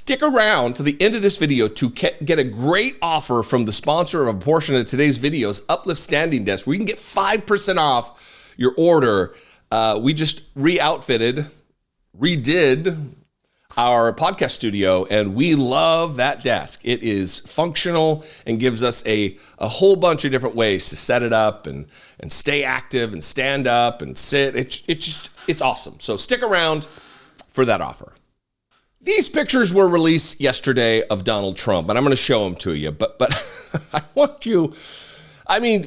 Stick around to the end of this video to get a great offer from the sponsor of a portion of today's videos, Uplift Standing Desk, where you can get 5% off your order. We just redid our podcast studio, and we love that desk. It is functional and gives us a whole bunch of different ways to set it up and stay active and stand up and sit. It's awesome. So stick around for that offer. These pictures were released yesterday of Donald Trump, and I'm going to show them to you. But I want you,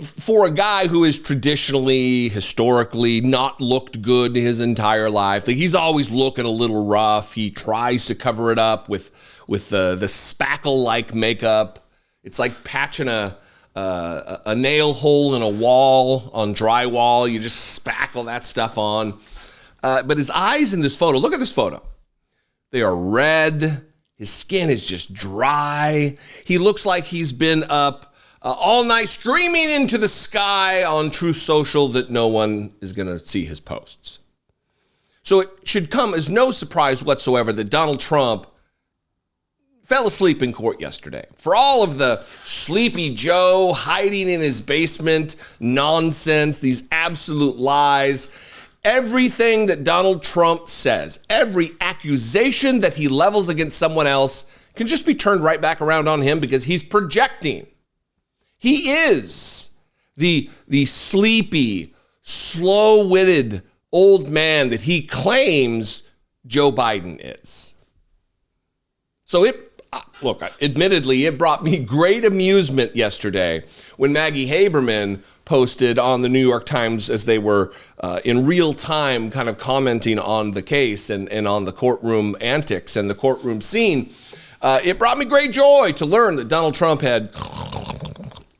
for a guy who is traditionally, historically not looked good his entire life, like he's always looking a little rough. He tries to cover it up with the spackle-like makeup. It's like patching a nail hole in a wall on drywall. You just spackle that stuff on. But his eyes in this photo, look at this photo. They are red. His skin is just dry. He looks like he's been up all night screaming into the sky on Truth Social that no one is going to see his posts. So it should come as no surprise whatsoever that Donald Trump fell asleep in court yesterday. For all of the Sleepy Joe hiding in his basement nonsense, these absolute lies, everything that Donald Trump says, every accusation that he levels against someone else can just be turned right back around on him because he's projecting. He is the sleepy, slow-witted old man that he claims Joe Biden is. So admittedly, it brought me great amusement yesterday when Maggie Haberman posted on the New York Times as they were in real time kind of commenting on the case and on the courtroom antics and the courtroom scene. It brought me great joy to learn that Donald Trump had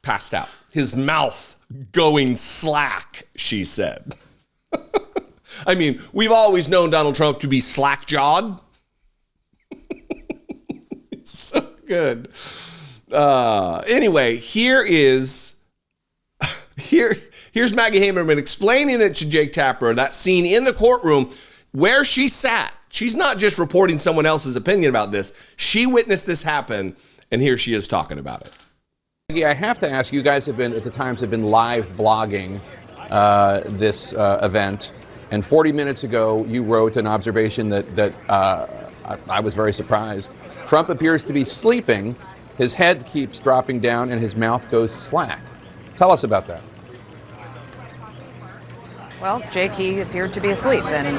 passed out. His mouth going slack, she said. We've always known Donald Trump to be slack-jawed. It's so good. Anyway, here's Maggie Haberman explaining it to Jake Tapper, that scene in the courtroom where she sat. She's not just reporting someone else's opinion about this. She witnessed this happen, and here she is talking about it. I have to ask, you guys have been live blogging this event, and 40 minutes ago you wrote an observation that I was very surprised. Trump appears to be sleeping, his head keeps dropping down, and his mouth goes slack. Tell us about that. Well, Jake, he appeared to be asleep, and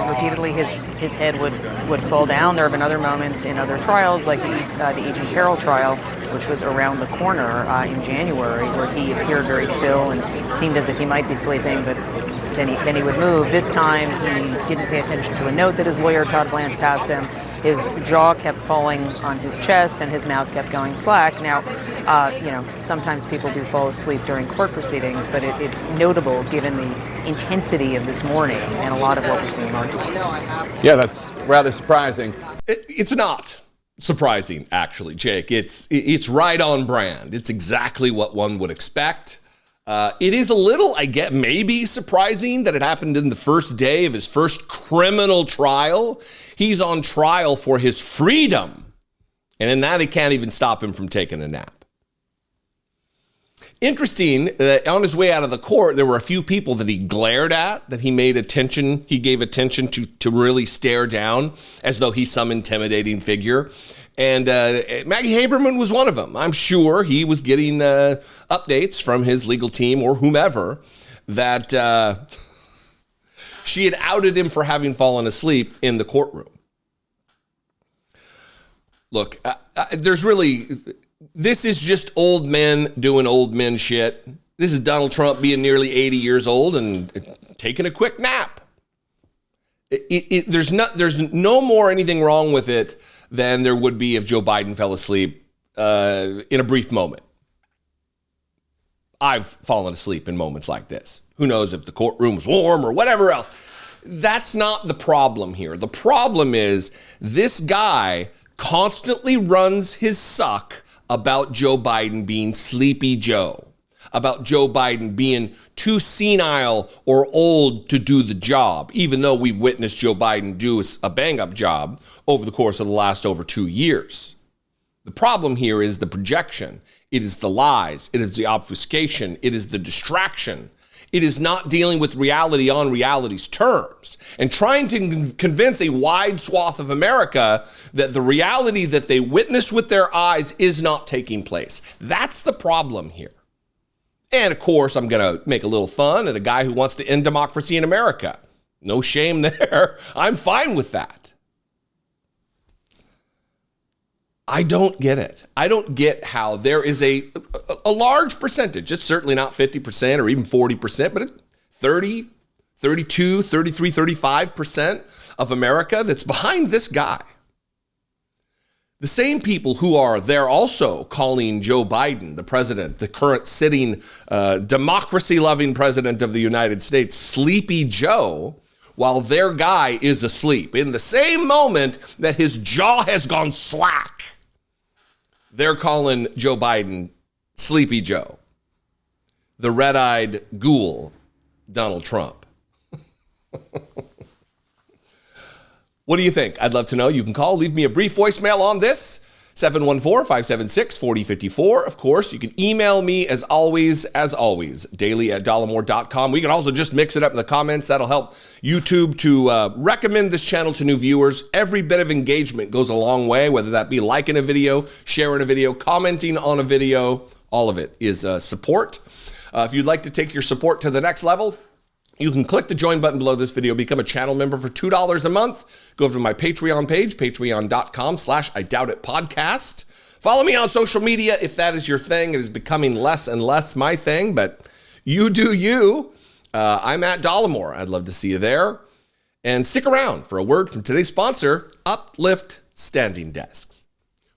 repeatedly his head would fall down. There have been other moments in other trials, like the Agent Carroll trial, which was around the corner in January, where he appeared very still and seemed as if he might be sleeping, but then he would move. This time, he didn't pay attention to a note that his lawyer, Todd Blanche, passed him. His jaw kept falling on his chest, and his mouth kept going slack. Now, sometimes people do fall asleep during court proceedings, but it's notable given the intensity of this morning and a lot of what was being argued. Yeah, that's rather surprising. It's not surprising, actually, Jake. It's right on brand. It's exactly what one would expect. It is a little, maybe surprising that it happened in the first day of his first criminal trial. He's on trial for his freedom, and in that, it can't even stop him from taking a nap. Interesting that on his way out of the court, there were a few people that he glared at, that he gave attention to really stare down as though he's some intimidating figure. And Maggie Haberman was one of them. I'm sure he was getting updates from his legal team or whomever that she had outed him for having fallen asleep in the courtroom. Look, this is just old men doing old men shit. This is Donald Trump being nearly 80 years old and taking a quick nap. There's no more anything wrong with it than there would be if Joe Biden fell asleep in a brief moment. I've fallen asleep in moments like this. Who knows if the courtroom was warm or whatever else. That's not the problem here. The problem is this guy constantly runs his suck about Joe Biden being Sleepy Joe, about Joe Biden being too senile or old to do the job, even though we've witnessed Joe Biden do a bang-up job over the course of the last over 2 years. The problem here is the projection. It is the lies. It is the obfuscation. It is the distraction. It is not dealing with reality on reality's terms and trying to convince a wide swath of America that the reality that they witness with their eyes is not taking place. That's the problem here. And of course, I'm going to make a little fun at a guy who wants to end democracy in America. No shame there. I'm fine with that. I don't get it. I don't get how there is a large percentage. It's certainly not 50% or even 40%, but 30, 32, 33, 35% of America that's behind this guy. The same people who are there also calling Joe Biden, the president, the current sitting democracy-loving president of the United States, Sleepy Joe, while their guy is asleep. In the same moment that his jaw has gone slack, they're calling Joe Biden Sleepy Joe, the red-eyed ghoul, Donald Trump. What do you think? I'd love to know. You can call, leave me a brief voicemail on this, 714-576-4054. Of course, you can email me as always, daily@dollemore.com. We can also just mix it up in the comments. That'll help YouTube to recommend this channel to new viewers. Every bit of engagement goes a long way, whether that be liking a video, sharing a video, commenting on a video. All of it is support. If you'd like to take your support to the next level, you can click the join button below this video, become a channel member for $2 a month. Go over to my Patreon page, patreon.com/IDoubtItPodcast. Follow me on social media if that is your thing. It is becoming less and less my thing, but you do you. I'm at Dollemore. I'd love to see you there. And stick around for a word from today's sponsor, Uplift Standing Desks.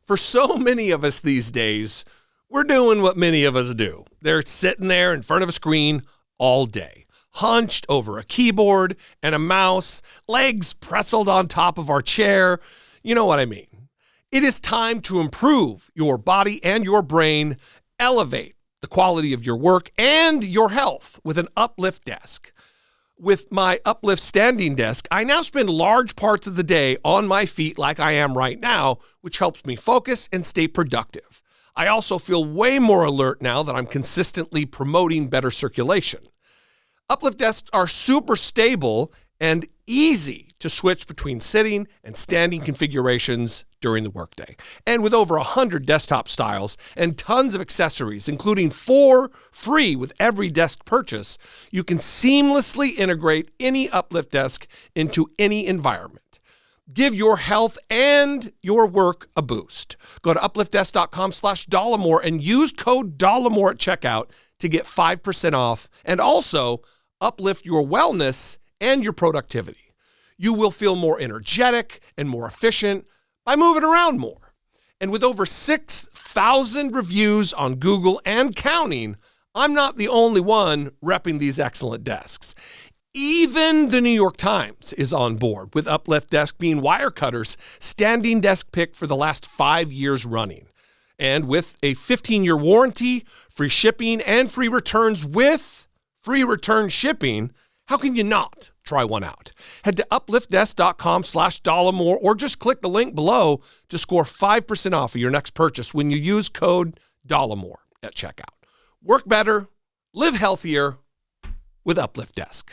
For so many of us these days, we're doing what many of us do. They're sitting there in front of a screen all day, hunched over a keyboard and a mouse, legs pretzeled on top of our chair. You know what I mean. It is time to improve your body and your brain, elevate the quality of your work and your health with an Uplift desk. With my Uplift standing desk, I now spend large parts of the day on my feet like I am right now, which helps me focus and stay productive. I also feel way more alert now that I'm consistently promoting better circulation. Uplift desks are super stable and easy to switch between sitting and standing configurations during the workday. And with over 100 desktop styles and tons of accessories, including 4 free with every desk purchase, you can seamlessly integrate any Uplift desk into any environment. Give your health and your work a boost. Go to upliftdesk.com/Dollemore and use code Dollemore at checkout to get 5% off and also uplift your wellness and your productivity. You will feel more energetic and more efficient by moving around more. And with over 6,000 reviews on Google and counting, I'm not the only one repping these excellent desks. Even the New York Times is on board, with Uplift Desk being Wirecutter's standing desk pick for the last 5 years running. And with a 15-year warranty, free shipping, and free returns with free return shipping, how can you not try one out? Head to upliftdesk.com/Dollemore or just click the link below to score 5% off of your next purchase when you use code Dollemore at checkout. Work better, live healthier with Uplift Desk.